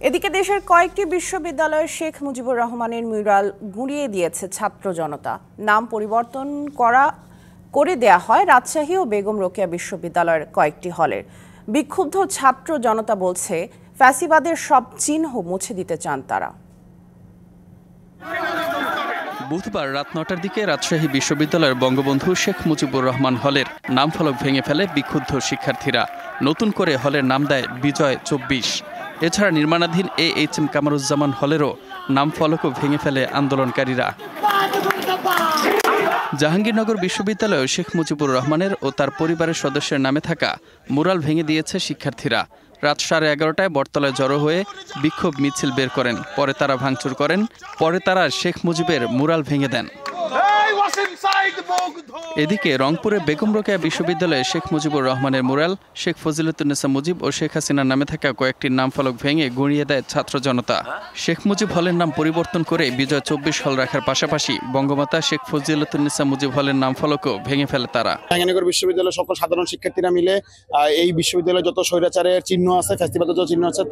এদিকে দেশের কয়েকটি বিশ্ববিদ্যালয়ে শেখ মুজিবুর রহমানের মিউরাল গুঁড়িয়ে দিয়েছে ছাত্র জনতা। নাম পরিবর্তন করে দেয়া হয় রাজশাহী ও বেগম রোকেয়া বিশ্ববিদ্যালয়ের কয়েকটি হলের। বিক্ষুব্ধ ছাত্র জনতা বলছে, ফ্যাসিবাদের সব চিহ্ন মুছে দিতে চান তারা। বুধবার রাত ৯টার দিকে রাজশাহী বিশ্ববিদ্যালয়ের বঙ্গবন্ধু শেখ মুজিবুর রহমান হলের নাম ফলক ভেঙে ফেলে বিক্ষুব্ধ শিক্ষার্থীরা। নতুন করে হলের নাম দেয় বিজয় ২৪। এছাড়া নির্মাণাধীন AHM কামারুজ্জামান হলেরও নাম ফলকও ভেঙে ফেলে আন্দোলনকারীরা। জাহাঙ্গীরনগর বিশ্ববিদ্যালয়ে শেখ মুজিবুর রহমানের ও তার পরিবারের সদস্যের নামে থাকা মুরাল ভেঙে দিয়েছে শিক্ষার্থীরা। রাত 11:30টায় বটতলায় জড়ো হয়ে বিক্ষোভ মিছিল বের করেন। পরে তারা ভাঙচুর করেন। পরে তারা শেখ মুজিবের মুরাল ভেঙে দেন। এদিকে রংপুরে বেগম রোকেয়া বিশ্ববিদ্যালয়ে শেখ মুজিবুর রহমানের মুরাল, শেখ ফজিলতুন্নেসা মুজিব ও শেখ হাসিনার নামে থাকা কয়েকটি নাম ফলক ভেঙে গুঁড়িয়ে দেয় ছাত্র জনতা। শেখ মুজিব হলের নাম পরিবর্তন করে বিজয় ২৪ হল রাখার পাশাপাশি বঙ্গমাতা শেখ ফজিলতুন্নেসা মুজিব হলের নাম ফলকও ভেঙে ফেলে তারা। জাহাঙ্গীরনগর বিশ্ববিদ্যালয়ের সকল সাধারণ শিক্ষার্থীরা মিলে এই বিশ্ববিদ্যালয়ে যত স্বৈরাচারের চিহ্ন আছে, ফ্যাসিবাদের যত চিহ্ন আছে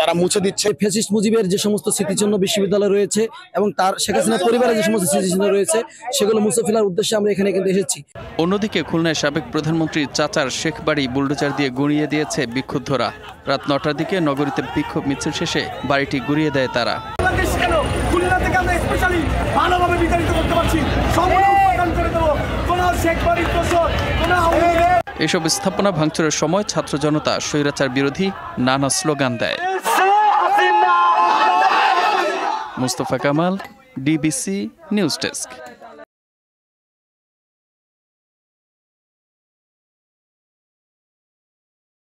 তারা মুছে দিচ্ছে। ফ্যাসিস্ট মুজিবের যে সমস্ত স্মৃতিচিহ্ন বিশ্ববিদ্যালয় রয়েছে এবং তার শেখ হাসিনার পরিবারের যে সমস্ত স্মৃতিচিহ্ন রয়েছে সেগুলো মুছে ফেলার উদ্দেশ্যে আমরা এখানে কিন্তু এসেছি। অন্যদিকে খুলনায় সাবেক প্রধানমন্ত্রী চাচার শেখ বাড়ি বুলডোজার দিয়ে গুঁড়িয়ে দিয়েছে বিক্ষুব্ধরা। রাত ৯টার দিকে নগরীতে বিক্ষোভ মিছিল শেষে বাড়িটি গুঁড়িয়ে দেয় তারা। এসব স্থাপনা ভাঙচুরের সময় ছাত্র জনতা স্বৈরাচার বিরোধী নানা স্লোগান দেয়। Mustafa Kamal, DBC news desk.